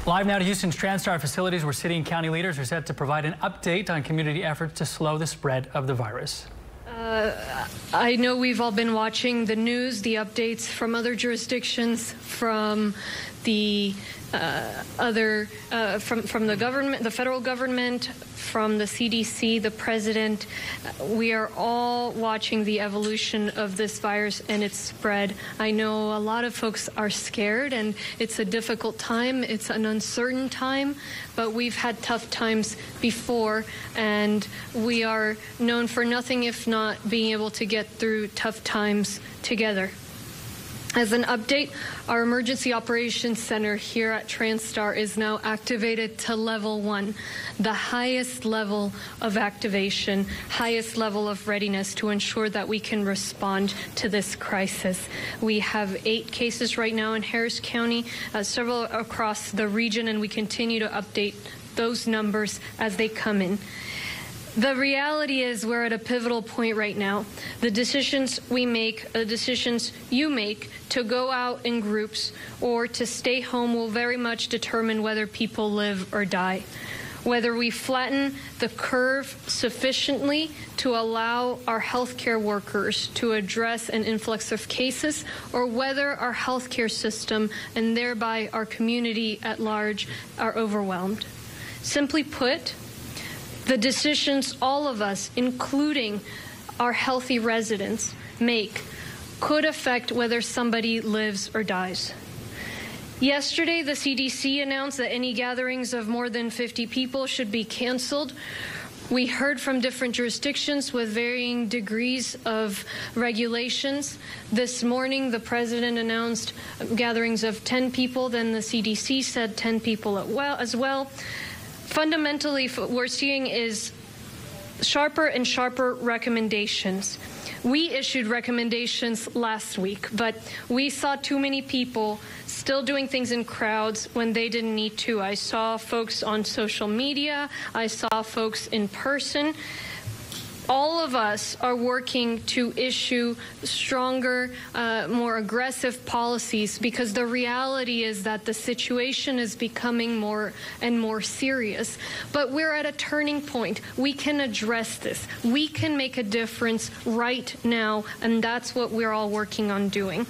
Live now to Houston's TransStar facilities, where city and county leaders are set to provide an update on community efforts to slow the spread of the virus. I know we've all been watching the news, the updates from other jurisdictions, from the from the government, the federal government, from the CDC, the president. We are all watching the evolution of this virus and its spread. I know a lot of folks are scared, and it's a difficult time. It's an uncertain time, but we've had tough times before, and we are known for nothing if not being able to get through tough times together. As an update, our Emergency Operations Center here at TransStar is now activated to level 1, the highest level of activation, highest level of readiness to ensure that we can respond to this crisis. We have 8 cases right now in Harris County, several across the region, and we continue to update those numbers as they come in. The reality is we're at a pivotal point right now. The decisions we make, the decisions you make to go out in groups or to stay home will very much determine whether people live or die. Whether we flatten the curve sufficiently to allow our healthcare workers to address an influx of cases, or whether our healthcare system and thereby our community at large are overwhelmed. Simply put, the decisions all of us, including our healthy residents, make could affect whether somebody lives or dies. Yesterday, the CDC announced that any gatherings of more than 50 people should be canceled. We heard from different jurisdictions with varying degrees of regulations. This morning, the president announced gatherings of 10 people. Then the CDC said 10 people as well. Fundamentally, what we're seeing is sharper and sharper recommendations. We issued recommendations last week, but we saw too many people still doing things in crowds when they didn't need to. I saw folks on social media. I saw folks in person. All of us are working to issue stronger, more aggressive policies, because the reality is that the situation is becoming more and more serious. But we're at a turning point. We can address this. We can make a difference right now, and that's what we're all working on doing.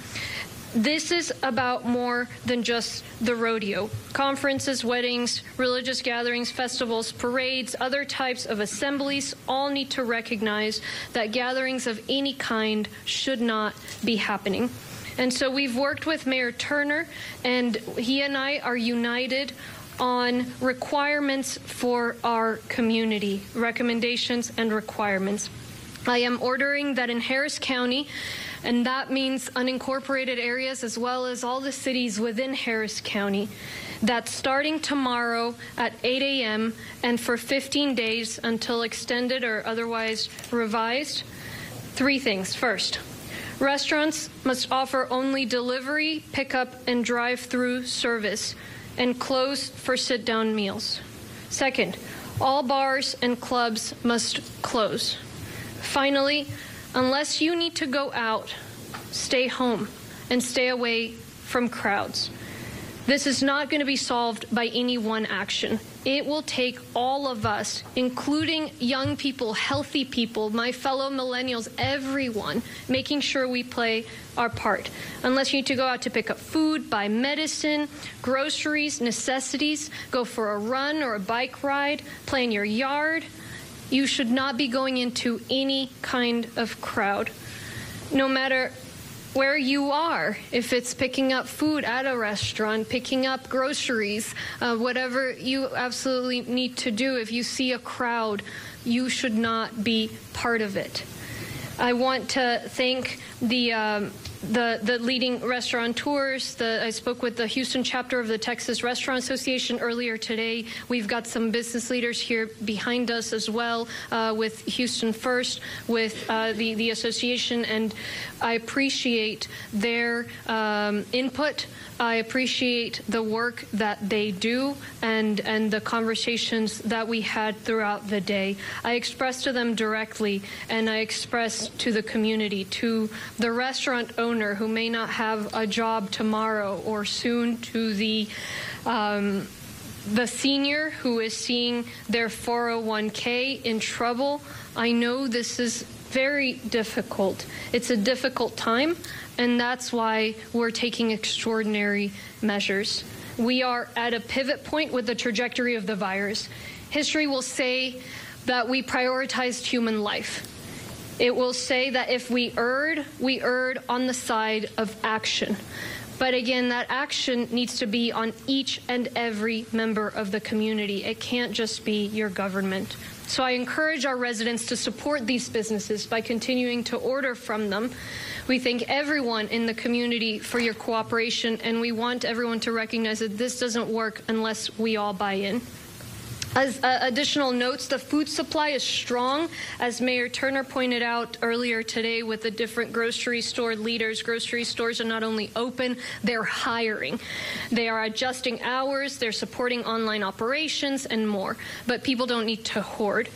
This is about more than just the rodeo. Conferences, weddings, religious gatherings, festivals, parades, other types of assemblies all need to recognize that gatherings of any kind should not be happening. And so we've worked with Mayor Turner, and he and I are united on requirements for our community, recommendations and requirements. I am ordering that in Harris County, and that means unincorporated areas as well as all the cities within Harris County, that starting tomorrow at 8 a.m. and for 15 days until extended or otherwise revised, 3 things. First, restaurants must offer only delivery, pickup, and drive-thru service and close for sit-down meals. Second, all bars and clubs must close. Finally, unless you need to go out, stay home and stay away from crowds. This is not going to be solved by any one action. It will take all of us, including young people, healthy people, my fellow millennials, everyone, making sure we play our part. Unless you need to go out to pick up food, buy medicine, groceries, necessities, go for a run or a bike ride, play in your yard, you should not be going into any kind of crowd. No matter where you are, if it's picking up food at a restaurant, picking up groceries, whatever you absolutely need to do, if you see a crowd, you should not be part of it. I want to thank the leading restaurateurs. I spoke with the Houston chapter of the Texas Restaurant Association earlier today. We've got some business leaders here behind us as well, with Houston First, with the association, and I appreciate their input. I appreciate the work that they do and the conversations that we had throughout the day. I expressed to them directly, and I expressed to the community, to the restaurant owner who may not have a job tomorrow or soon, to the the senior who is seeing their 401k in trouble, I know this is very difficult. It's a difficult time, and that's why we're taking extraordinary measures. We are at a pivot point with the trajectory of the virus. History will say that we prioritized human life. It will say that if we erred on the side of action. But again, that action needs to be on each and every member of the community. It can't just be your government. So I encourage our residents to support these businesses by continuing to order from them. We thank everyone in the community for your cooperation, and we want everyone to recognize that this doesn't work unless we all buy in. As additional notes, the food supply is strong, as Mayor Turner pointed out earlier today with the different grocery store leaders. Grocery stores are not only open, they're hiring. They are adjusting hours, they're supporting online operations and more. But people don't need to hoard.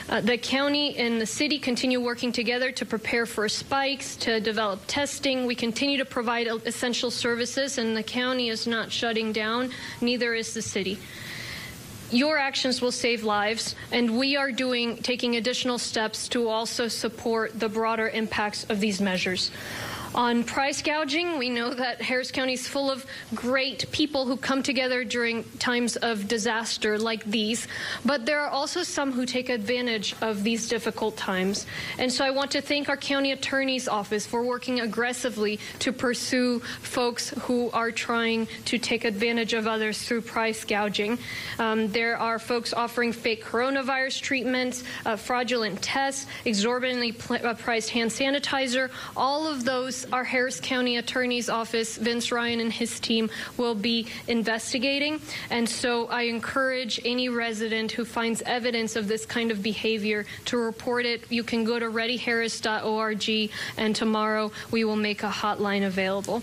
The county and the city continue working together to prepare for spikes, to develop testing. We continue to provide essential services, and the county is not shutting down, neither is the city. Your actions will save lives, and we are taking additional steps to also support the broader impacts of these measures. On price gouging, we know that Harris County is full of great people who come together during times of disaster like these, but there are also some who take advantage of these difficult times. And so I want to thank our county attorney's office for working aggressively to pursue folks who are trying to take advantage of others through price gouging. There are folks offering fake coronavirus treatments, fraudulent tests, exorbitantly priced hand sanitizer. All of those our Harris County Attorney's Office, Vince Ryan and his team, will be investigating. And so I encourage any resident who finds evidence of this kind of behavior to report it. You can go to readyharris.org, and tomorrow we will make a hotline available.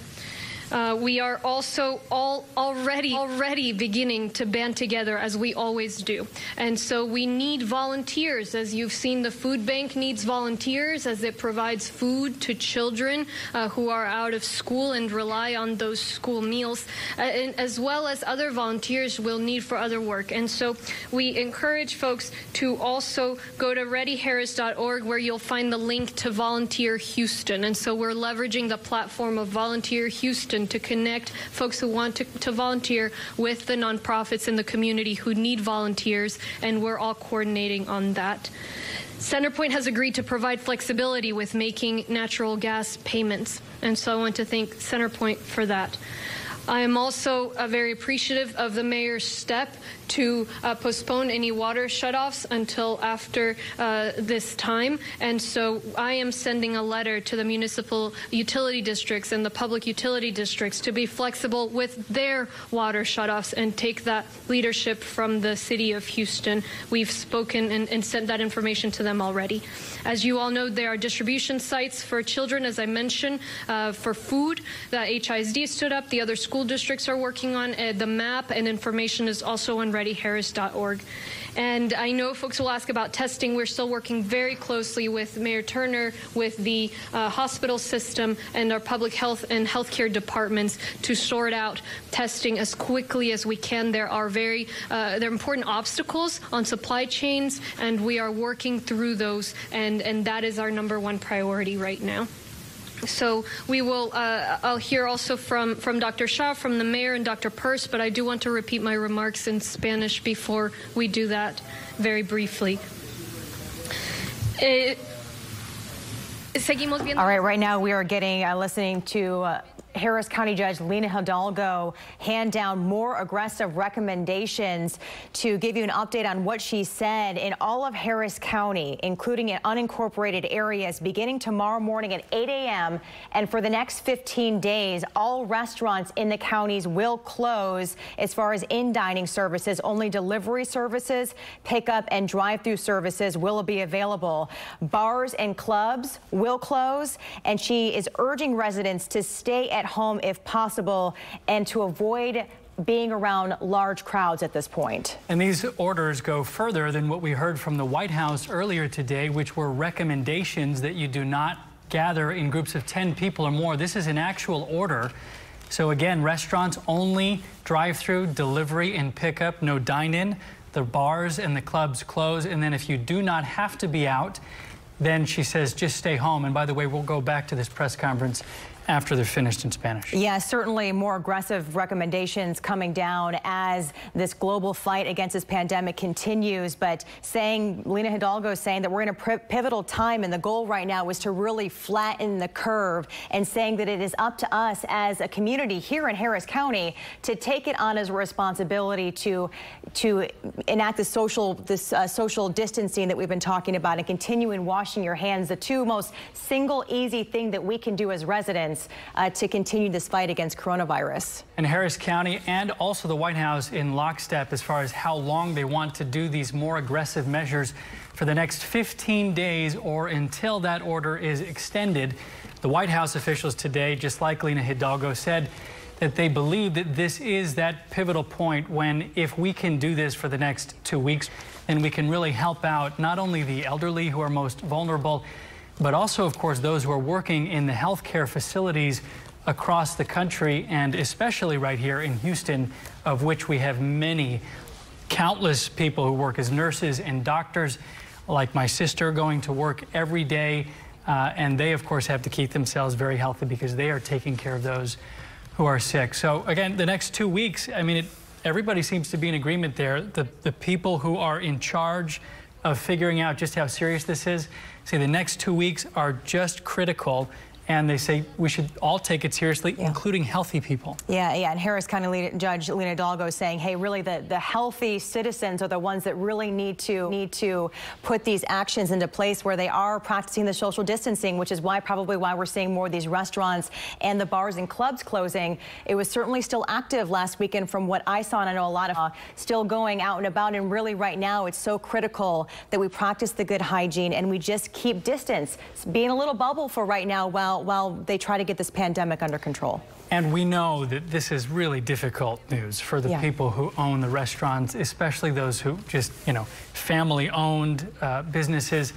We are also already beginning to band together, as we always do. And so we need volunteers. As you've seen, the food bank needs volunteers as it provides food to children who are out of school and rely on those school meals, as well as other volunteers will need for other work. And so we encourage folks to also go to readyharris.org, where you'll find the link to Volunteer Houston. And so we're leveraging the platform of Volunteer Houston to connect folks who want to volunteer with the nonprofits in the community who need volunteers, and we're all coordinating on that. CenterPoint has agreed to provide flexibility with making natural gas payments, and so I want to thank CenterPoint for that. I am also very appreciative of the mayor's step to postpone any water shutoffs until after this time. And so I am sending a letter to the municipal utility districts and the public utility districts to be flexible with their water shutoffs and take that leadership from the city of Houston. We've spoken and sent that information to them already. As you all know, there are distribution sites for children, as I mentioned, for food that HISD stood up. The other school districts are working on the map, and information is also on readyharris.org. And I know folks will ask about testing. We're still working very closely with Mayor Turner, with the hospital system, and our public health and healthcare departments to sort out testing as quickly as we can. There are there are important obstacles on supply chains, and we are working through those, and that is our #1 priority right now. So we will, I'll hear also from Dr. Shaw, from the mayor, and Dr. Peirce, but I do want to repeat my remarks in Spanish before we do that very briefly. All right now we are listening to Harris County Judge Lina Hidalgo hand down more aggressive recommendations. To give you an update on what she said, in all of Harris County, including in unincorporated areas, beginning tomorrow morning at 8 a.m. and for the next 15 days, all restaurants in the counties will close as far as in-dining services. Only delivery services, pickup, and drive-thru services will be available. Bars and clubs will close, and she is urging residents to stay at home if possible and to avoid being around large crowds at this point. And these orders go further than what we heard from the White House earlier today, which were recommendations that you do not gather in groups of 10 people or more. This is an actual order So again, restaurants only drive-through, delivery, and pickup, no dine-in. The bars and the clubs close. And then if you do not have to be out, then she says just stay home. And by the way, we'll go back to this press conference after they're finished in Spanish. Yeah, certainly more aggressive recommendations coming down as this global fight against this pandemic continues. But Lina Hidalgo saying that we're in a pivotal time, and the goal right now is to really flatten the curve, and saying that it is up to us as a community here in Harris County to take it on as a responsibility to enact the social distancing that we've been talking about, and continue in washing your hands, the two most single easy thing that we can do as residents to continue this fight against coronavirus. And Harris County and also the White House in lockstep as far as how long they want to do these more aggressive measures for the next 15 days or until that order is extended. The White House officials today, just like Lina Hidalgo, said that they believe that this is that pivotal point when, if we can do this for the next 2 weeks, then we can really help out not only the elderly who are most vulnerable, but also, of course, those who are working in the healthcare facilities across the country, and especially right here in Houston, of which we have many, countless people who work as nurses and doctors, like my sister, going to work every day. And they, of course, have to keep themselves very healthy because they are taking care of those who are sick. So, again, the next 2 weeks, I mean, everybody seems to be in agreement there. The people who are in charge of figuring out just how serious this is say the next 2 weeks are just critical, and they say we should all take it seriously, including healthy people. Yeah, and Harris County Judge Lina Hidalgo saying, hey, really the healthy citizens are the ones that really need to put these actions into place where they are practicing the social distancing, which is probably why we're seeing more of these restaurants and the bars and clubs closing. It was certainly still active last weekend from what I saw, and I know a lot of still going out and about, and really right now it's so critical that we practice the good hygiene and we just keep distance, being a little bubble for right now while they try to get this pandemic under control. And we know that this is really difficult news for the people who own the restaurants, especially those who just, family-owned businesses.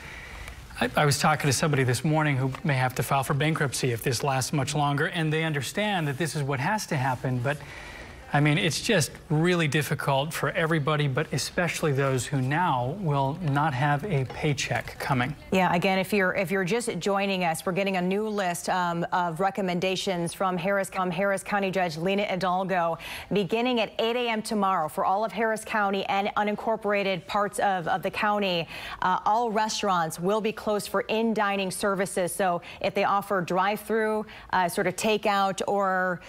I was talking to somebody this morning who may have to file for bankruptcy if this lasts much longer, and they understand that this is what has to happen. But I mean, it's just really difficult for everybody, but especially those who now will not have a paycheck coming. Yeah, again, if you're just joining us, we're getting a new list of recommendations from Harris County Judge Lina Hidalgo, beginning at 8 a.m. tomorrow for all of Harris County and unincorporated parts of the county. All restaurants will be closed for in-dining services. So if they offer drive-through, sort of takeout, or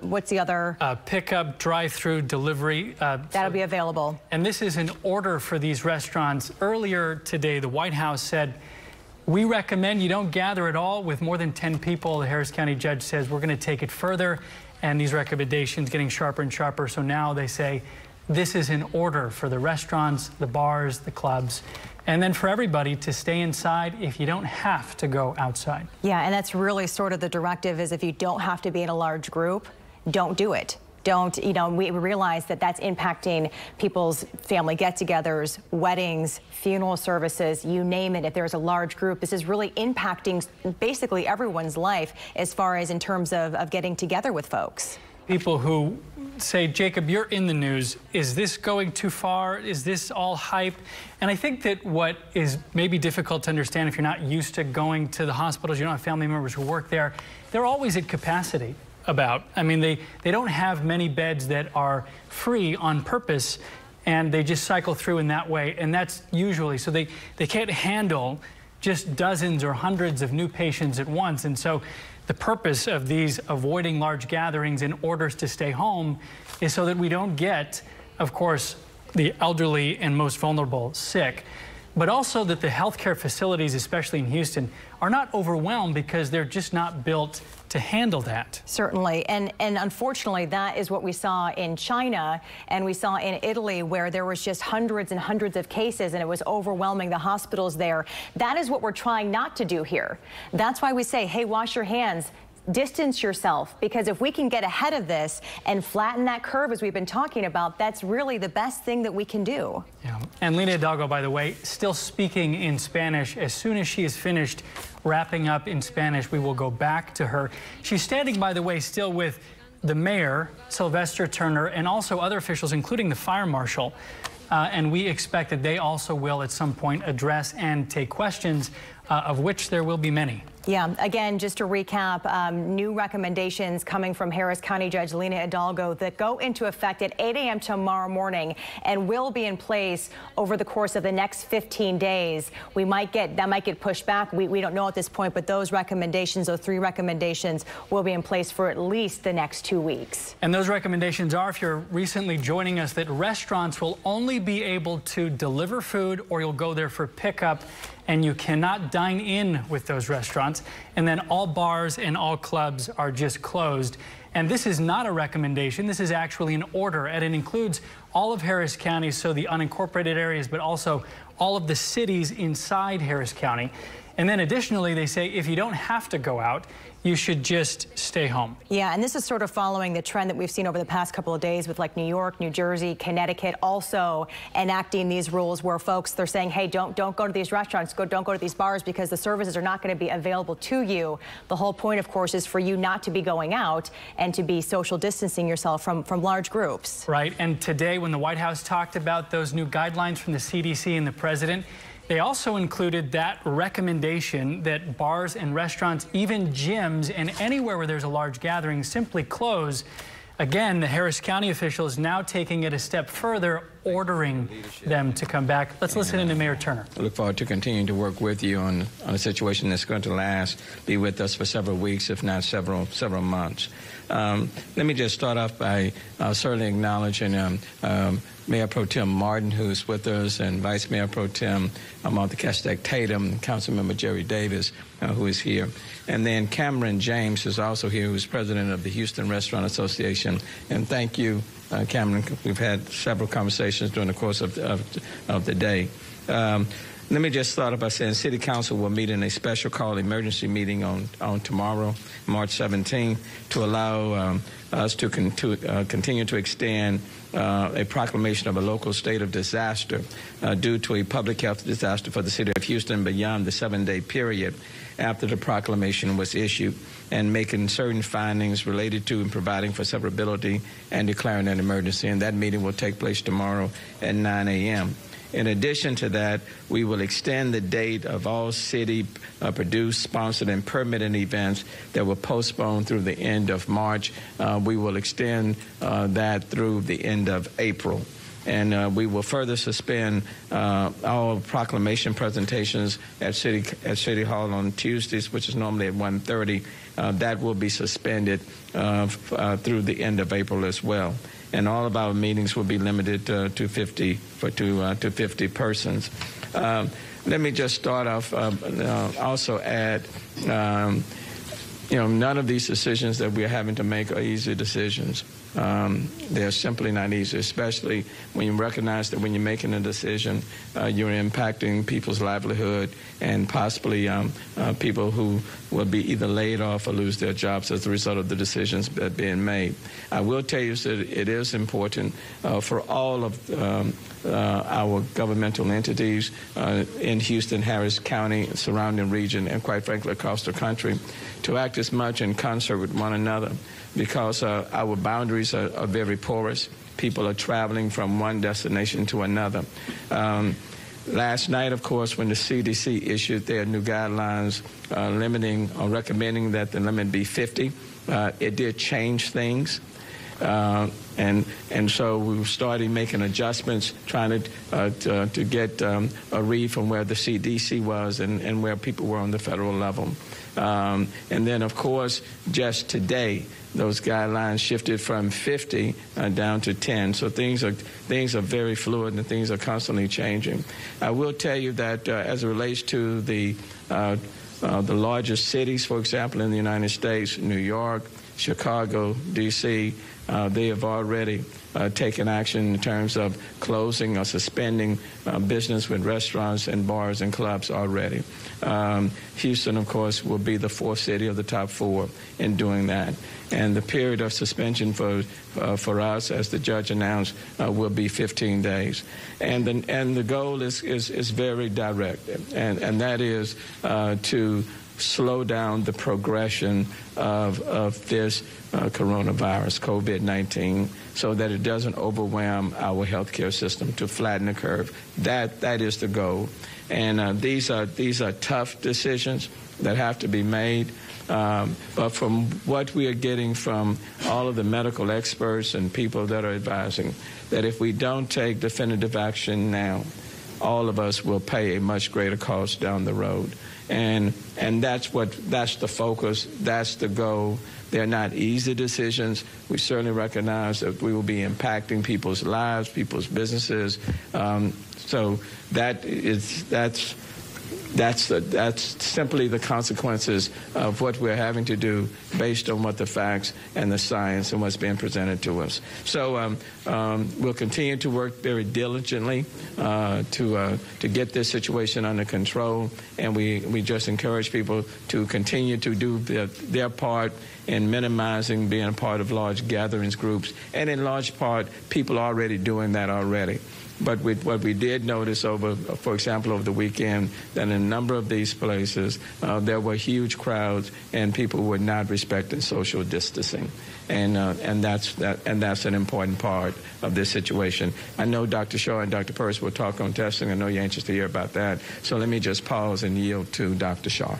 what's the other? Pickup, drive-through, delivery. That'll be available. And this is an order for these restaurants. Earlier today, the White House said, we recommend you don't gather at all with more than 10 people. The Harris County judge says we're going to take it further, and these recommendations getting sharper and sharper. So now they say this is an order for the restaurants, the bars, the clubs, and then for everybody to stay inside if you don't have to go outside. Yeah, and that's really sort of the directive, is if you don't have to be in a large group, don't do it. We realize that that's impacting people's family get-togethers, weddings, funeral services, you name it. If there's a large group, this is really impacting basically everyone's life as far as in terms of getting together with folks. People who say, Jacob, you're in the news. Is this going too far? Is this all hype? And I think that what is maybe difficult to understand if you're not used to going to the hospitals, you don't have family members who work there, they're always at capacity. I mean, they don't have many beds that are free on purpose, and they just cycle through in that way, and that's usually, so they can't handle just dozens or hundreds of new patients at once. And so the purpose of these avoiding large gatherings and orders to stay home is so that we don't get, of course, the elderly and most vulnerable sick, but also that the healthcare facilities, especially in Houston, are not overwhelmed because they're just not built to handle that. Certainly, and unfortunately, that is what we saw in China and we saw in Italy, where there was just hundreds and hundreds of cases and it was overwhelming the hospitals there. That is what we're trying not to do here. That's why we say, hey, wash your hands. Distance yourself, because if we can get ahead of this and flatten that curve as we've been talking about, that's really the best thing that we can do. Yeah. And Lina Hidalgo, by the way, still speaking in Spanish. As soon as she is finished wrapping up in Spanish, we will go back to her. She's standing, by the way, still with the mayor, Sylvester Turner, and also other officials, including the fire marshal. And we expect that they also will at some point address and take questions, of which there will be many. Yeah, again, just to recap, new recommendations coming from Harris County Judge Lina Hidalgo that go into effect at 8 a.m. tomorrow morning and will be in place over the course of the next 15 days. That might get pushed back. We don't know at this point, but those recommendations, those 3 recommendations, will be in place for at least the next 2 weeks. And those recommendations are, if you're recently joining us, that restaurants will only be able to deliver food, or you'll go there for pickup, and you cannot dine in with those restaurants. And then all bars and all clubs are just closed. And this is not a recommendation. This is actually an order, and it includes all of Harris County, so the unincorporated areas, but also all of the cities inside Harris County. And then additionally, they say if you don't have to go out, you should just stay home. Yeah, and this is sort of following the trend that we've seen over the past couple of days with like New York, New Jersey, Connecticut also enacting these rules where folks, they're saying, hey, don't go to these restaurants, don't go to these bars because the services are not going to be available to you. The whole point, of course, is for you not to be going out and to be social distancing yourself from large groups. Right, and today when the White House talked about those new guidelines from the CDC and the president, they also included that recommendation that bars and restaurants, even gyms and anywhere where there's a large gathering, simply close. Again, the Harris County official is now taking it a step further, ordering them to come back. Let's listen in to Mayor Turner. I look forward to continuing to work with you on a situation that's going to be with us for several weeks, if not several months. Let me just start off by certainly acknowledging Mayor Pro Tem Martin, who's with us, and Vice Mayor Pro Tem Martha Kestek Tatum, Councilmember Jerry Davis, who is here, and then Cameron James, who's also here, who's president of the Houston Restaurant Association. And thank you, Cameron. We've had several conversations during the course of the day. Let me just start off by saying City Council will meet in a special call emergency meeting on tomorrow, March 17th, to allow us to continue to extend a proclamation of a local state of disaster due to a public health disaster for the city of Houston beyond the 7-day period after the proclamation was issued, and making certain findings related to and providing for severability and declaring an emergency. And that meeting will take place tomorrow at 9 a.m. In addition to that, we will extend the date of all city-produced, sponsored, and permitted events that were postponed through the end of March. We will extend that through the end of April. And we will further suspend all proclamation presentations at City Hall on Tuesdays, which is normally at 1:30. That will be suspended through the end of April as well. And all of our meetings will be limited to 50 persons. Let me just start off, also add, none of these decisions that we're having to make are easy decisions. They're simply not easy, especially when you recognize that when you're making a decision, you're impacting people's livelihood and possibly people who will be either laid off or lose their jobs as a result of the decisions that are being made. I will tell you that it is important for all of our governmental entities in Houston, Harris County, surrounding region, and quite frankly across the country, to act as much in concert with one another, because our boundaries are very porous. People are traveling from one destination to another. Last night, of course, when the CDC issued their new guidelines limiting or recommending that the limit be 50, it did change things. And so we started making adjustments, trying to get a read from where the CDC was and where people were on the federal level. And then, of course, just today, those guidelines shifted from 50 down to 10. So things are very fluid and things are constantly changing. I will tell you that as it relates to the largest cities, for example, in the United States, New York, Chicago, D.C., they have already taken action in terms of closing or suspending business with restaurants and bars and clubs already. Houston, of course, will be the 4th city of the top 4 in doing that. And the period of suspension for us, as the judge announced, will be 15 days. And the goal is very direct, and that is to slow down the progression of this coronavirus, COVID-19, so that it doesn't overwhelm our healthcare system, to flatten the curve. That is the goal. And these are tough decisions that have to be made. But from what we are getting from all of the medical experts and people that are advising, that if we don't take definitive action now, all of us will pay a much greater cost down the road. And that's the focus, that's the goal. They're not easy decisions. We certainly recognize that we will be impacting people's lives, people's businesses. So that's simply the consequences of what we're having to do based on what the facts and the science and what's being presented to us. So we'll continue to work very diligently to get this situation under control, and we just encourage people to continue to do their part in minimizing being a part of large gatherings, groups, and in large part, people are already doing that already. But what we did notice for example, over the weekend, that in a number of these places, there were huge crowds and people were not respecting social distancing. And that's an important part of this situation. I know Dr. Shaw and Dr. Purse will talk on testing. I know you're anxious to hear about that. So let me just pause and yield to Dr. Shaw.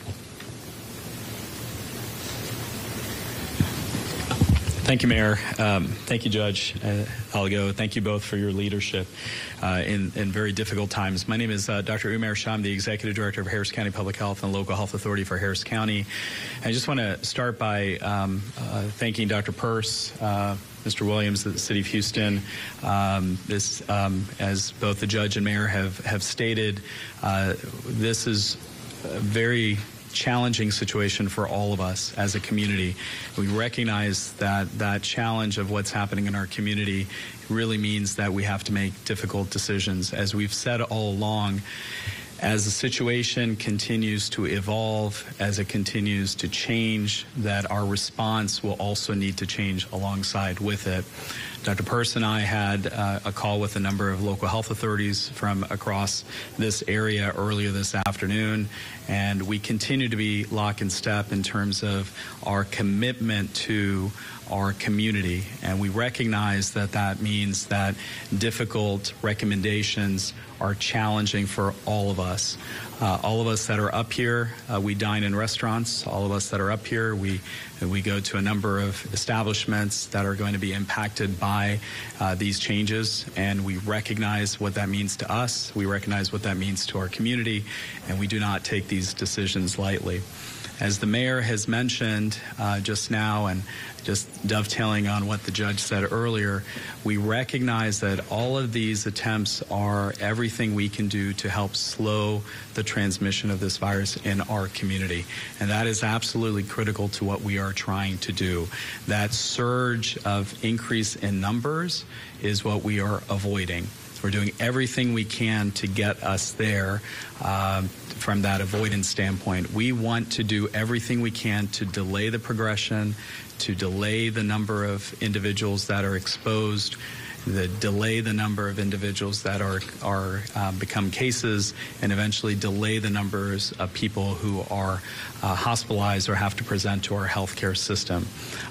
Thank you, Mayor. Thank you, Judge Hidalgo. Thank you both for your leadership in very difficult times. My name is Dr. Umair Shah. I'm the Executive Director of Harris County Public Health and Local Health Authority for Harris County. I just want to start by thanking Dr. Purse, Mr. Williams at the City of Houston. As both the Judge and Mayor have stated, this is a very challenging situation for all of us as a community. We recognize that challenge of what's happening in our community really means that we have to make difficult decisions. As we've said all along, as the situation continues to evolve, as it continues to change, that our response will also need to change alongside with it. Dr. Purse and I had a call with a number of local health authorities from across this area earlier this afternoon, and we continue to be lock and step in terms of our commitment to our community. And we recognize that means that difficult recommendations are challenging for all of us. All of us that are up here, we dine in restaurants. All of us that are up here, we go to a number of establishments that are going to be impacted by these changes, and we recognize what that means to us. We recognize what that means to our community, and we do not take these decisions lightly. As the mayor has mentioned just now, and just dovetailing on what the judge said earlier, we recognize that all of these attempts are everything we can do to help slow the transmission of this virus in our community. And that is absolutely critical to what we are trying to do. That surge of increase in numbers is what we are avoiding. We're doing everything we can to get us there from that avoidance standpoint. We want to do everything we can to delay the progression, to delay the number of individuals that are exposed, delay the number of individuals that are become cases, and eventually delay the numbers of people who are hospitalized or have to present to our healthcare system.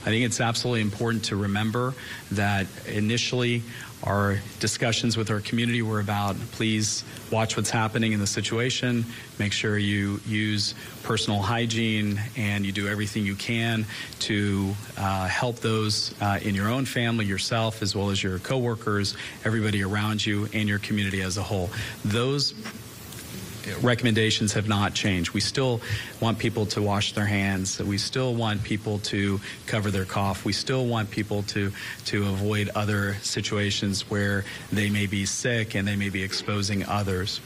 I think it's absolutely important to remember that initially our discussions with our community were about, please watch what's happening in the situation, make sure you use personal hygiene, and you do everything you can to help those in your own family, yourself, as well as your coworkers, everybody around you, and your community as a whole. Those recommendations have not changed. We still want people to wash their hands. We still want people to cover their cough. We still want people to avoid other situations where they may be sick and they may be exposing others.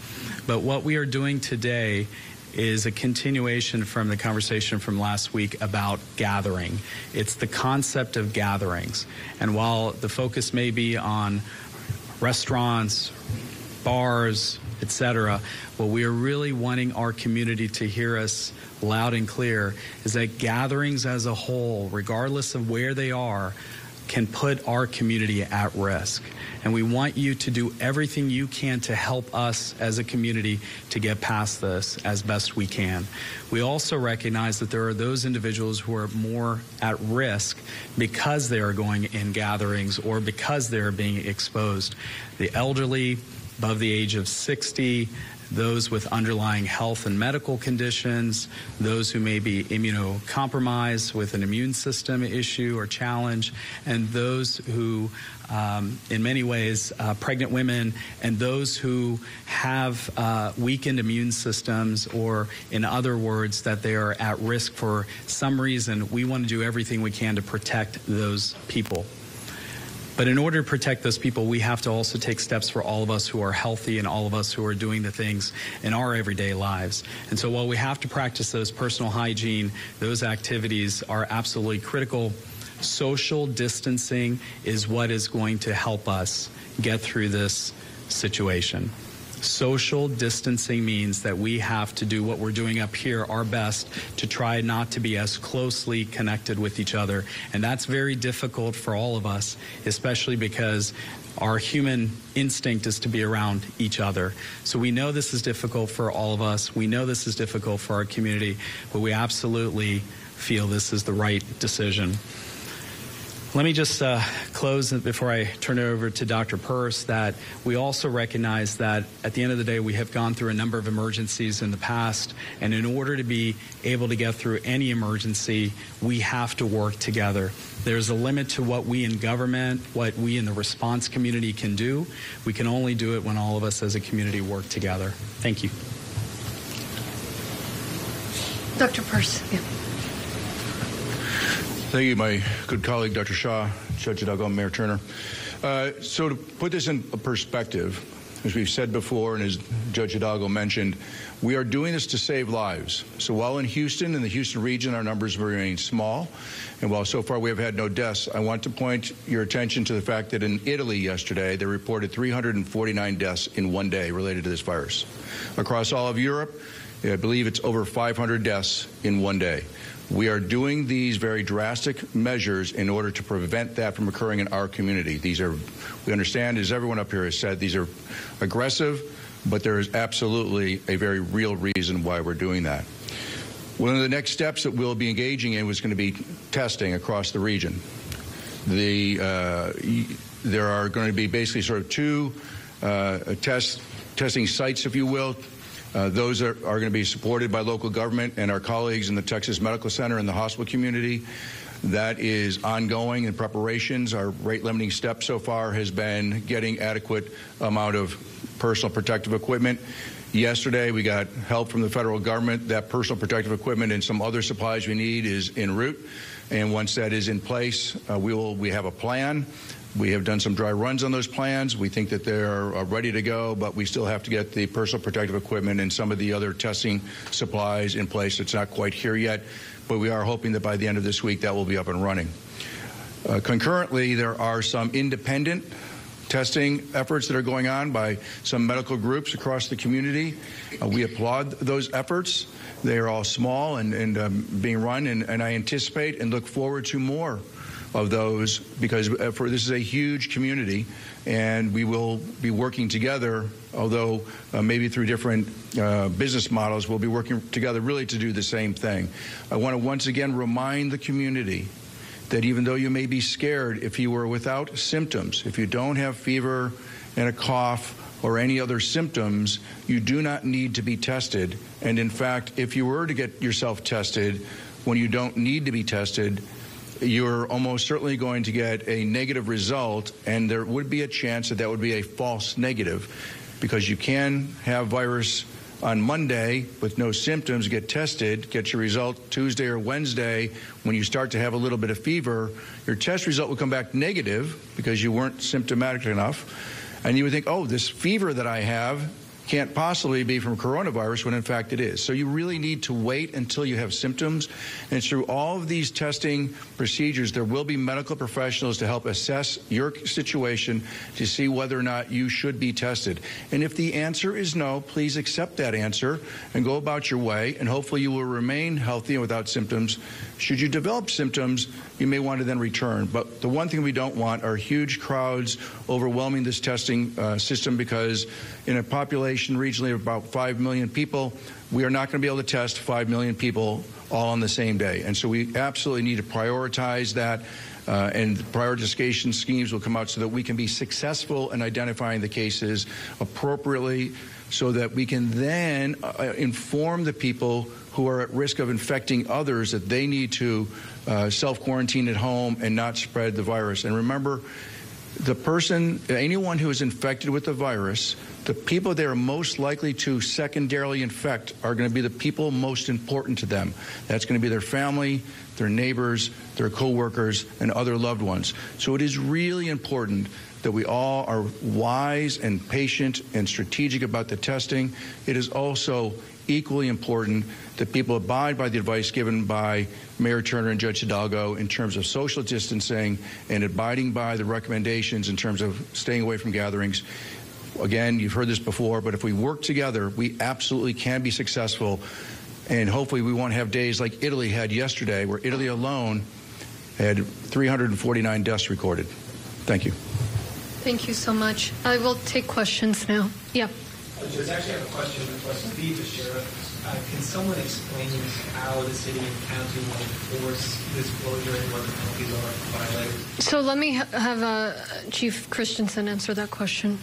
But what we are doing today is a continuation from the conversation from last week about gathering. It's the concept of gatherings. And while the focus may be on restaurants, bars, etc., what we are really wanting our community to hear us loud and clear is that gatherings as a whole, regardless of where they are can put our community at risk. And we want you to do everything you can to help us as a community to get past this as best we can. We also recognize that there are those individuals who are more at risk because they are going in gatherings or because they are being exposed. The elderly, above the age of 60, those with underlying health and medical conditions, those who may be immunocompromised with an immune system issue or challenge, and those who, in many ways, pregnant women, and those who have weakened immune systems, or in other words, that they are at risk for some reason. We want to do everything we can to protect those people. But in order to protect those people, we have to also take steps for all of us who are healthy and all of us who are doing the things in our everyday lives. And so while we have to practice those personal hygiene, those activities are absolutely critical. Social distancing is what is going to help us get through this situation. Social distancing means that we have to do what we're doing up here, our best, to try not to be as closely connected with each other. And that's very difficult for all of us, especially because our human instinct is to be around each other. So we know this is difficult for all of us. We know this is difficult for our community, but we absolutely feel this is the right decision. Let me just close before I turn it over to Dr. Peirce that we also recognize that at the end of the day, we have gone through a number of emergencies in the past, and in order to be able to get through any emergency, we have to work together. There's a limit to what we in government, what we in the response community can do. We can only do it when all of us as a community work together. Thank you. Dr. Peirce. Yeah. Thank you, my good colleague, Dr. Shaw, Judge Hidalgo, Mayor Turner. So to put this in perspective, as we've said before and as Judge Hidalgo mentioned, we are doing this to save lives. So while in Houston, in the Houston region, our numbers remain small, and while so far we have had no deaths, I want to point your attention to the fact that in Italy yesterday, they reported 349 deaths in one day related to this virus. Across all of Europe, I believe it's over 500 deaths in one day. We are doing these very drastic measures in order to prevent that from occurring in our community. These are, we understand, as everyone up here has said, these are aggressive, but there is absolutely a very real reason why we're doing that. One of the next steps that we'll be engaging in was going to be testing across the region. There are going to be basically sort of two testing sites, if you will. Those are going to be supported by local government and our colleagues in the Texas Medical Center and the hospital community. That is ongoing in preparations. Our rate-limiting step so far has been getting adequate amount of personal protective equipment. Yesterday, we got help from the federal government. That personal protective equipment and some other supplies we need is en route. And once that is in place, we have a plan. We have done some dry runs on those plans. We think that they're ready to go, but we still have to get the personal protective equipment and some of the other testing supplies in place. It's not quite here yet, but we are hoping that by the end of this week that will be up and running. Concurrently, there are some independent testing efforts that are going on by some medical groups across the community. We applaud those efforts. They are all small and being run, and I anticipate and look forward to more of those, because this is a huge community, and we will be working together, although maybe through different business models, we'll be working together really to do the same thing. I want to once again remind the community that even though you may be scared, if you are without symptoms, if you don't have fever and a cough or any other symptoms, you do not need to be tested. And in fact, if you were to get yourself tested when you don't need to be tested, you're almost certainly going to get a negative result, and there would be a chance that that would be a false negative, because you can have virus on Monday with no symptoms, get tested, get your result Tuesday or Wednesday. When you start to have a little bit of fever, your test result will come back negative because you weren't symptomatic enough. And you would think, oh, this fever that I have can't possibly be from coronavirus when in fact it is. So you really need to wait until you have symptoms. And through all of these testing procedures, there will be medical professionals to help assess your situation to see whether or not you should be tested. And if the answer is no, please accept that answer and go about your way, and hopefully you will remain healthy and without symptoms. Should you develop symptoms, you may want to then return. But the one thing we don't want are huge crowds overwhelming this testing system, because in a population regionally of about 5 million people, we are not going to be able to test 5 million people all on the same day. And so we absolutely need to prioritize that, and prioritization schemes will come out so that we can be successful in identifying the cases appropriately, so that we can then inform the people who are at risk of infecting others that they need to self-quarantine at home and not spread the virus. And remember, anyone who is infected with the virus, the people they are most likely to secondarily infect are going to be the people most important to them. That's going to be their family, their neighbors, their coworkers, and other loved ones. So it is really important that we all are wise and patient and strategic about the testing. It is also equally important that people abide by the advice given by Mayor Turner and Judge Hidalgo in terms of social distancing and abiding by the recommendations in terms of staying away from gatherings. Again, you've heard this before, but if we work together, we absolutely can be successful. And hopefully we won't have days like Italy had yesterday, where Italy alone had 349 deaths recorded. Thank you. Thank you so much. I will take questions now. Yeah. Judge, actually, I have a question to be the sheriff. Can someone explain how the city and county will enforce this closure and what the penalties are for violators? So let me have Chief Christensen answer that question.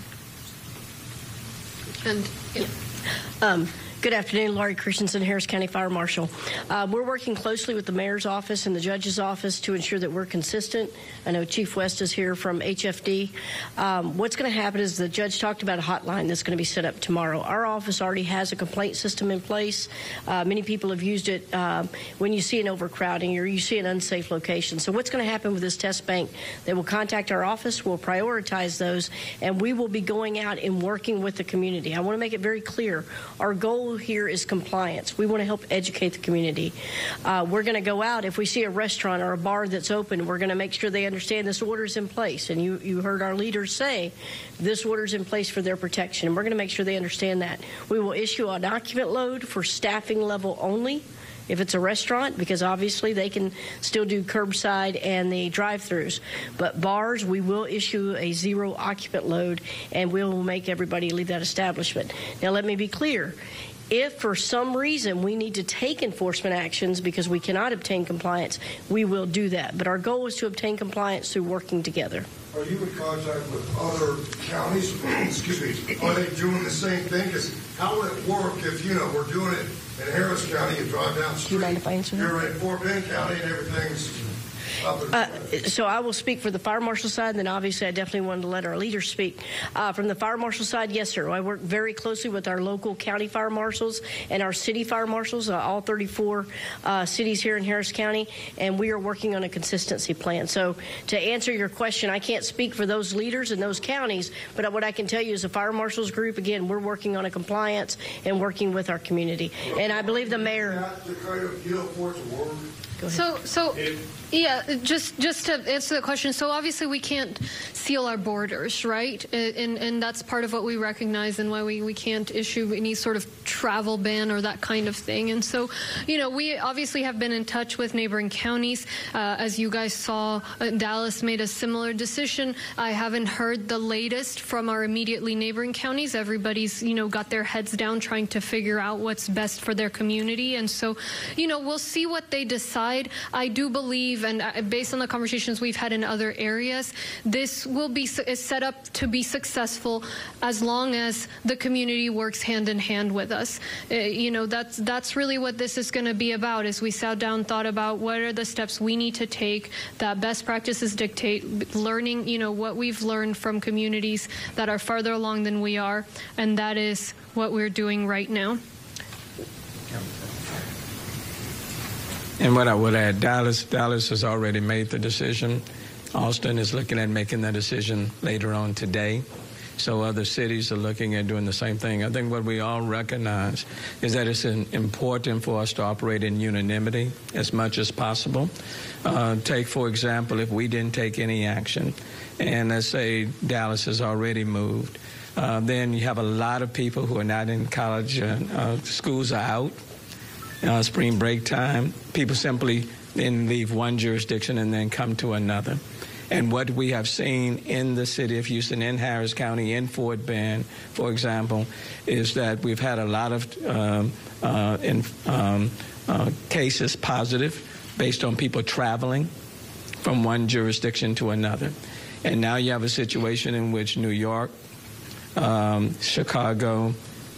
And yeah. Good afternoon, Laurie Christensen, Harris County Fire Marshal. We're working closely with the mayor's office and the judge's office to ensure that we're consistent. I know Chief West is here from HFD. What's going to happen is the judge talked about a hotline that's going to be set up tomorrow. Our office already has a complaint system in place. Many people have used it when you see an overcrowding or you see an unsafe location. So what's going to happen with this test bank? They will contact our office, we'll prioritize those, and we will be going out and working with the community. I want to make it very clear. Our goal here is compliance. We want to help educate the community. We're going to go out. If we see a restaurant or a bar that's open, we're going to make sure they understand this order is in place. And you heard our leaders say this order is in place for their protection. And we're going to make sure they understand that. We will issue an occupant load for staffing level only if it's a restaurant, because obviously they can still do curbside and the drive-thrus. But bars, we will issue a 0 occupant load, and we will make everybody leave that establishment. Now, let me be clear. If for some reason we need to take enforcement actions because we cannot obtain compliance, we will do that. But our goal is to obtain compliance through working together. Are you in contact with other counties? Excuse me. Are they doing the same thing? Because how would it work if, we're doing it in Harris County, you drive down the street, do you mind if I answer that? You're in Fort Bend County and everything's So I will speak for the fire marshal side, and then obviously I definitely wanted to let our leaders speak. From the fire marshal side, yes, sir. I work very closely with our local county fire marshals and our city fire marshals, all 34 cities here in Harris County, and we are working on a consistency plan. So to answer your question, I can't speak for those leaders in those counties, but what I can tell you is the fire marshals group, again, we're working on a compliance and working with our community. And I believe the mayor... So yeah, just to answer the question, so obviously we can't seal our borders, right? And that's part of what we recognize and why we can't issue any sort of travel ban or that kind of thing. And so, we obviously have been in touch with neighboring counties. As you guys saw, Dallas made a similar decision. I haven't heard the latest from our immediately neighboring counties. Everybody's, got their heads down trying to figure out what's best for their community. And so, we'll see what they decide. I do believe, and based on the conversations we've had in other areas, this will be set up to be successful as long as the community works hand in hand with us. That's really what this is going to be about. As we sat down, thought about what are the steps we need to take that best practices dictate, learning, what we've learned from communities that are farther along than we are, and that is what we're doing right now. And what I would add, Dallas has already made the decision. Austin is looking at making that decision later on today. So other cities are looking at doing the same thing. I think what we all recognize is that it's important for us to operate in unanimity as much as possible. Take, for example, if we didn't take any action, and let's say Dallas has already moved, then you have a lot of people who are not in college. Schools are out. Spring break time. People simply then leave one jurisdiction and then come to another. And what we have seen in the city of Houston, in Harris County, in Fort Bend, for example, is that we've had a lot of cases positive based on people traveling from one jurisdiction to another. And now you have a situation in which New York, Chicago,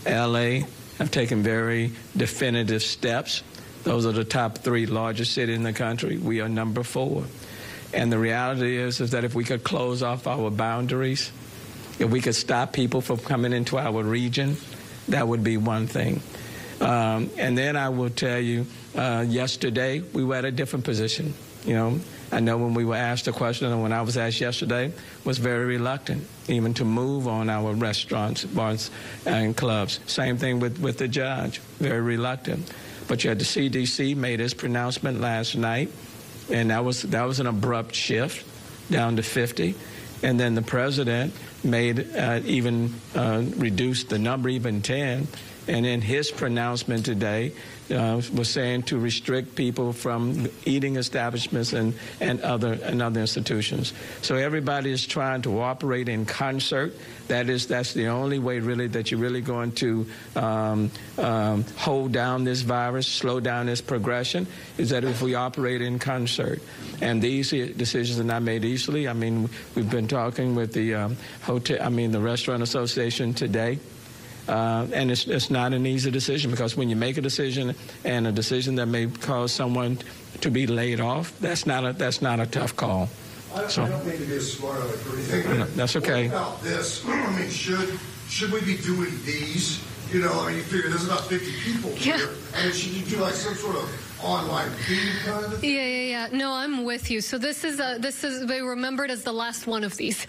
LA have taken very definitive steps. Those are the top 3 largest cities in the country. We are number 4. And the reality is that if we could close off our boundaries, if we could stop people from coming into our region, that would be one thing. And then I will tell you, yesterday we were at a different position. You know, I know when we were asked a question, and when I was asked yesterday, was very reluctant even to move on our restaurants, bars, and clubs. Same thing with the judge, very reluctant. But you had the CDC made its pronouncement last night, and that was an abrupt shift down to 50. And then the president made reduced the number even 10. And in his pronouncement today, was saying to restrict people from eating establishments and other institutions. So everybody is trying to operate in concert. That's the only way really that you're really going to hold down this virus, slow down this progression, is that if we operate in concert. And these decisions are not made easily. I mean, we've been talking with the the Restaurant Association today. And it's not an easy decision, because when you make a decision and a decision that may cause someone to be laid off, that's not a tough call. I don't mean to be a smart aleck or anything. That's okay. What about this? I mean, should we be doing these? You know, I mean, you figure there's about 50 people here. I mean, should you do like some sort of online feed kind of thing? Yeah. No, I'm with you. So this is we remembered as the last one of these.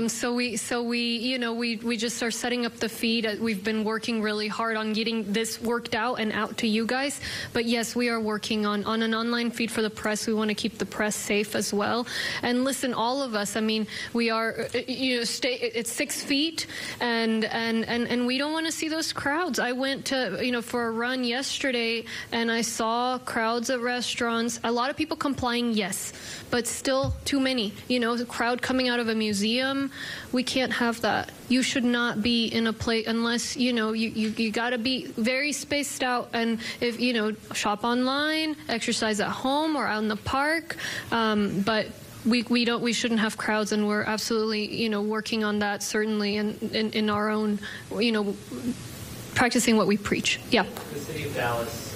So we just are setting up the feed. We've been working really hard on getting this worked out and out to you guys. But yes, we are working on an online feed for the press. We want to keep the press safe as well. And listen, all of us. I mean, we are it's 6 feet, and we don't want to see those crowds. I went to for a run yesterday, and I saw crowds at restaurants. A lot of people complying, yes, but still too many. The crowd coming out of a museum, we can't have that. You should not be in a place unless you got to be very spaced out, and if shop online, exercise at home or out in the park, but we shouldn't have crowds, and we're absolutely working on that, certainly in our own practicing what we preach. Yeah. The city of Dallas,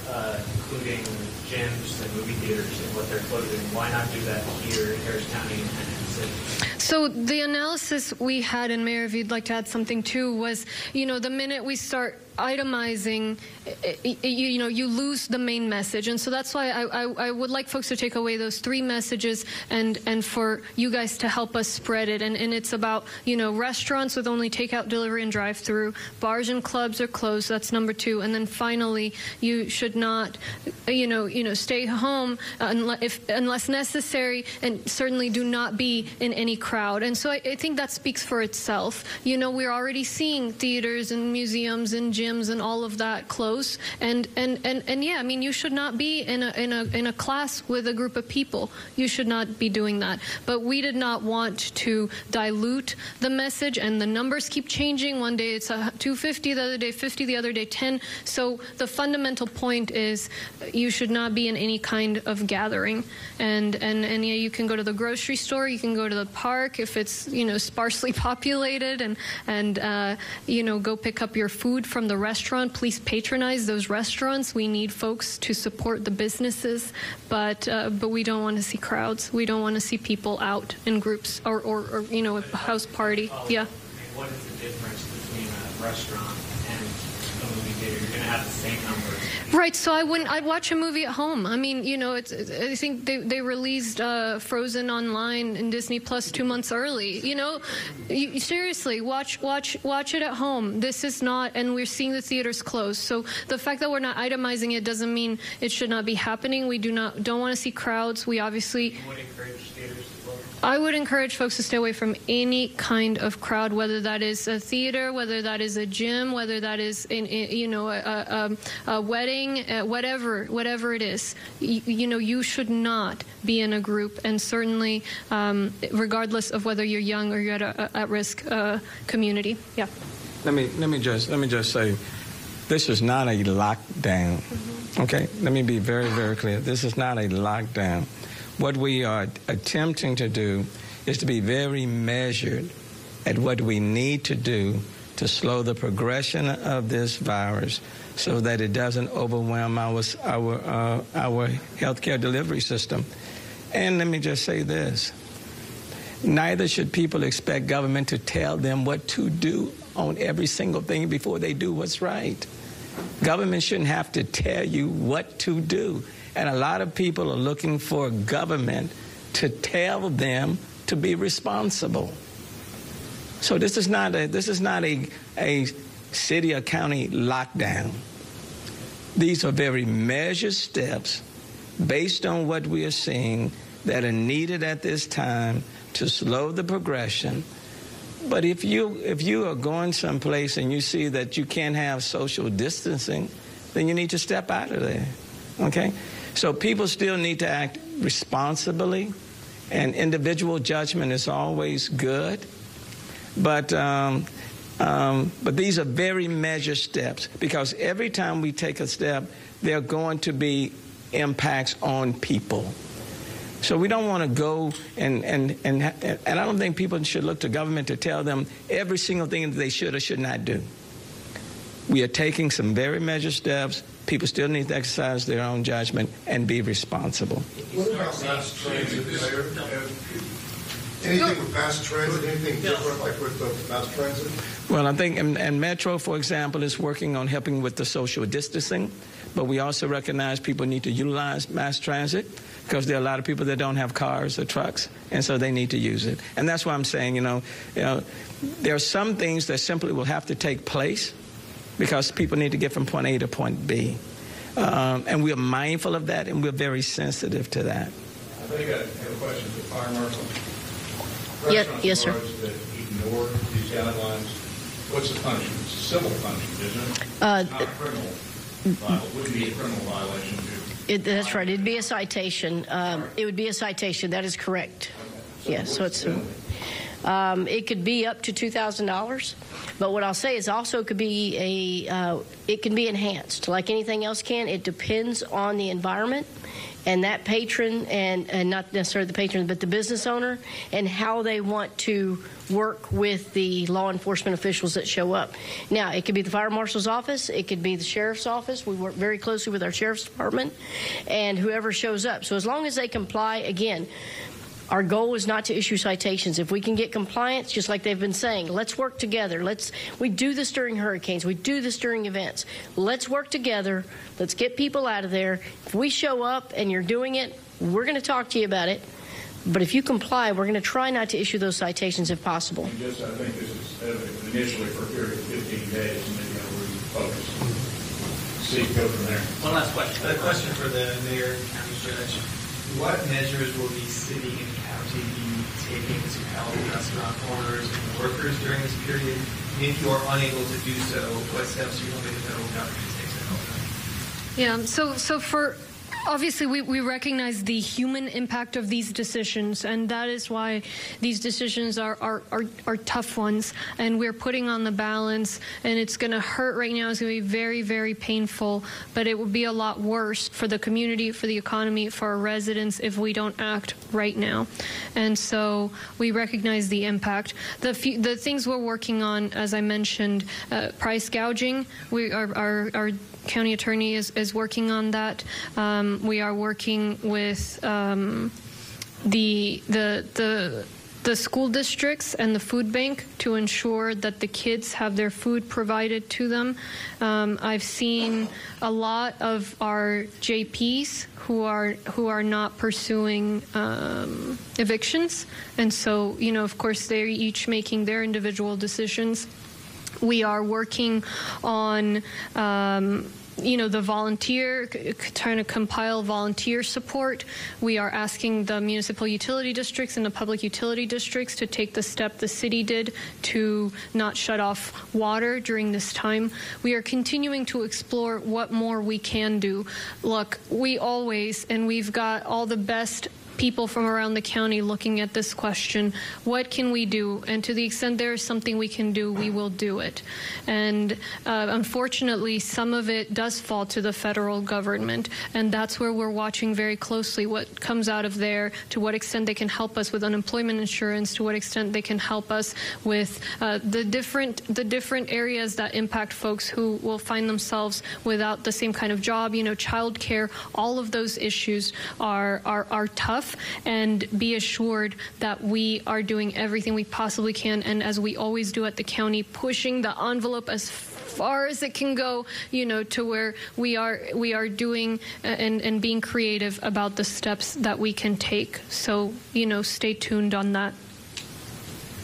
including gyms and movie theaters and what they're closing, why not do that here in Harris County and City? So the analysis we had, and Mayor, if you'd like to add something too, was the minute we start itemizing, you lose the main message. And so that's why I would like folks to take away those 3 messages and for you guys to help us spread it. And it's about, restaurants with only takeout, delivery, and drive-through. Bars and clubs are closed. That's number 2. And then finally, you should not, stay home unless necessary, and certainly do not be in any crowd. And so I think that speaks for itself. We're already seeing theaters and museums and gyms and all of that close, and yeah, I mean, you should not be in a class with a group of people. You should not be doing that. But we did not want to dilute the message, and the numbers keep changing. One day it's 250, the other day 50, the other day 10. So the fundamental point is you should not be in any kind of gathering. And yeah, you can go to the grocery store, you can go to the park if it's sparsely populated, and go pick up your food from the restaurant. Please patronize those restaurants. We need folks to support the businesses, but we don't want to see crowds. We don't want to see people out in groups or a house party. Yeah. What is the difference between a restaurant and a movie theater, you're going to have the same numbers. Right, so I'd watch a movie at home. I mean, you know, I think they released Frozen online in Disney Plus 2 months early. You know, seriously, watch it at home. This is not, and we're seeing the theaters close. So the fact that we're not itemizing it doesn't mean it should not be happening. We don't want to see crowds. We obviously would encourage theaters to close. I would encourage folks to stay away from any kind of crowd, whether that is a theater, whether that is a gym, whether that is a wedding, whatever it is. You should not be in a group, and certainly regardless of whether you're young or you're at a at-risk community. Yeah. Let me just say, this is not a lockdown. Okay, let me be very, very clear. This is not a lockdown. What we are attempting to do is to be very measured at what we need to do to slow the progression of this virus so that it doesn't overwhelm our healthcare delivery system. And let me just say this. Neither should people expect government to tell them what to do on every single thing before they do what's right. Government shouldn't have to tell you what to do. And a lot of people are looking for government to tell them to be responsible. So this is not a city or county lockdown. These are very measured steps based on what we are seeing that are needed at this time to slow the progression. But if you are going someplace and you see that you can't have social distancing, then you need to step out of there. Okay? So people still need to act responsibly, and individual judgment is always good. But these are very measured steps, because every time we take a step, there are going to be impacts on people. So we don't want to go and I don't think people should look to government to tell them every single thing that they should or should not do. We are taking some very measured steps. People still need to exercise their own judgment and be responsible. What about mass transit? Anything with mass transit? Anything different like with the mass transit? Well, I think, and Metro, for example, is working on helping with the social distancing. But we also recognize people need to utilize mass transit because there are a lot of people that don't have cars or trucks, and so they need to use it. And that's why I'm saying, there are some things that simply will have to take place because people need to get from point A to point B. And we're mindful of that, and we're very sensitive to that. I think I have a question for Fire Marshal. Yes, sir. That ignore these guidelines, what's the punishment? It's a civil punishment, isn't it? It's not a criminal. It wouldn't be a criminal violation, too. That's right. It'd be a citation. It would be a citation. That is correct. Yes. So it's. It could be up to $2,000, but what I'll say is also it could be it can be enhanced like anything else can. It depends on the environment and that patron and not necessarily the patron, but the business owner and how they want to work with the law enforcement officials that show up. Now, it could be the fire marshal's office. It could be the sheriff's office. We work very closely with our sheriff's department and whoever shows up. So as long as they comply, again, our goal is not to issue citations. If we can get compliance, just like they've been saying, let's work together. We do this during hurricanes. We do this during events. Let's work together. Let's get people out of there. If we show up and you're doing it, we're going to talk to you about it. But if you comply, we're going to try not to issue those citations if possible. I think this is evident initially for a period of 15 days, and maybe I'll refocus. See, go from there. One last question. A question for the mayor and county judge. What measures will the city and county be taking to help restaurant owners and workers during this period? And if you are unable to do so, what steps are you hoping the federal government to take to help them? Yeah, so for obviously we recognize the human impact of these decisions, and that is why these decisions are tough ones, and we're putting on the balance, and it's going to hurt right now. It's going to be very, very painful, but it would be a lot worse for the community, for the economy, for our residents if we don't act right now. And so we recognize the impact. The things we're working on, as I mentioned, price gouging, our county attorney is working on that. We are working with the the school districts and the food bank to ensure that the kids have their food provided to them. I've seen a lot of our JPs who are not pursuing evictions, and so, you know, of course, they're each making their individual decisions. We are working on you know, the volunteer, trying to compile volunteer support. We are asking the municipal utility districts and the public utility districts to take the step the city did to not shut off water during this time. We are continuing to explore what more we can do. Look, we always, and we've got all the best people from around the county looking at this question. What can we do? And to the extent there is something we can do, we will do it. And unfortunately, some of it does fall to the federal government, and that's where we're watching very closely what comes out of there, to what extent they can help us with unemployment insurance, to what extent they can help us with the different areas that impact folks who will find themselves without the same kind of job. You know, childcare, all of those issues are tough. And be assured that we are doing everything we possibly can, and as we always do at the county, pushing the envelope as far as it can go, you know, to where we are doing and being creative about the steps that we can take. So, you know, stay tuned on that.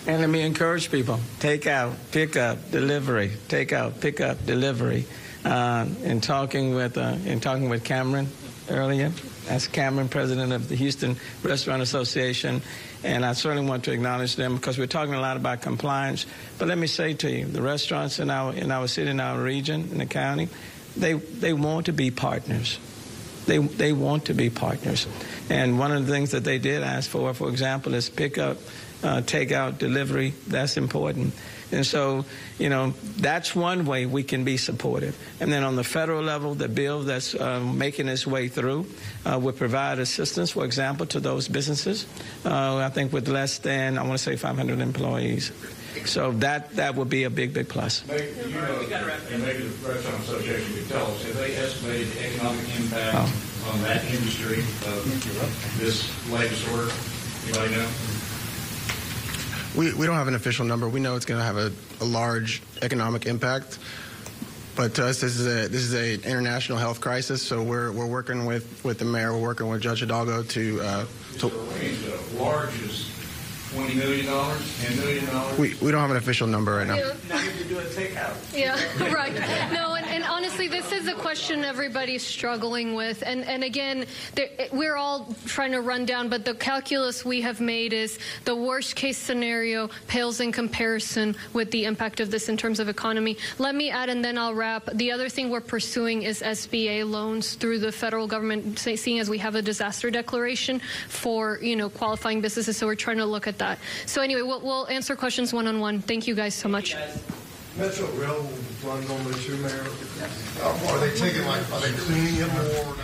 And let me encourage people: take out, pick up, delivery. Take out, pick up, delivery. In talking with Cameron earlier. That's Cameron, president of the Houston Restaurant Association, and I certainly want to acknowledge them because we're talking a lot about compliance. But let me say to you, the restaurants in our city, in our region, in the county, they want to be partners. They want to be partners. And one of the things that they did ask for example, is pick up, take out, delivery. That's important. And so, you know, that's one way we can be supportive. And then on the federal level, the bill that's making its way through would provide assistance, for example, to those businesses, I think with less than, I want to say 500 employees. So that would be a big, big plus. Maybe, you know, and maybe the Restaurant Association could tell us, have they estimated the economic impact on that industry of this latest order? Anybody know? We don't have an official number. We know it's going to have a large economic impact, but to us, this is an international health crisis. So we're working with the mayor. We're working with Judge Hidalgo to. The range of large is $20 million, $10 million. We don't have an official number right now. Yeah. Now you can do a takeout. Yeah, right. No, and honestly, this is a question everybody's struggling with. And again, we're all trying to run down, but the calculus we have made is the worst case scenario pales in comparison with the impact of this in terms of economy. Let me add, and then I'll wrap. The other thing we're pursuing is SBA loans through the federal government, seeing as we have a disaster declaration for, you know, qualifying businesses. So we're trying to look at that. So anyway, we'll answer questions one-on-one. Thank you guys so much. Metro Rail will run normally too, Mayor. Are they cleaning it more?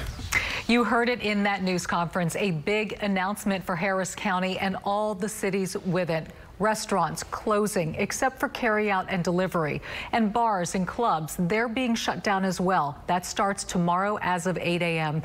You heard it in that news conference, a big announcement for Harris County and all the cities with it. Restaurants closing except for carryout and delivery, and bars and clubs, they're being shut down as well. That starts tomorrow as of 8 a.m.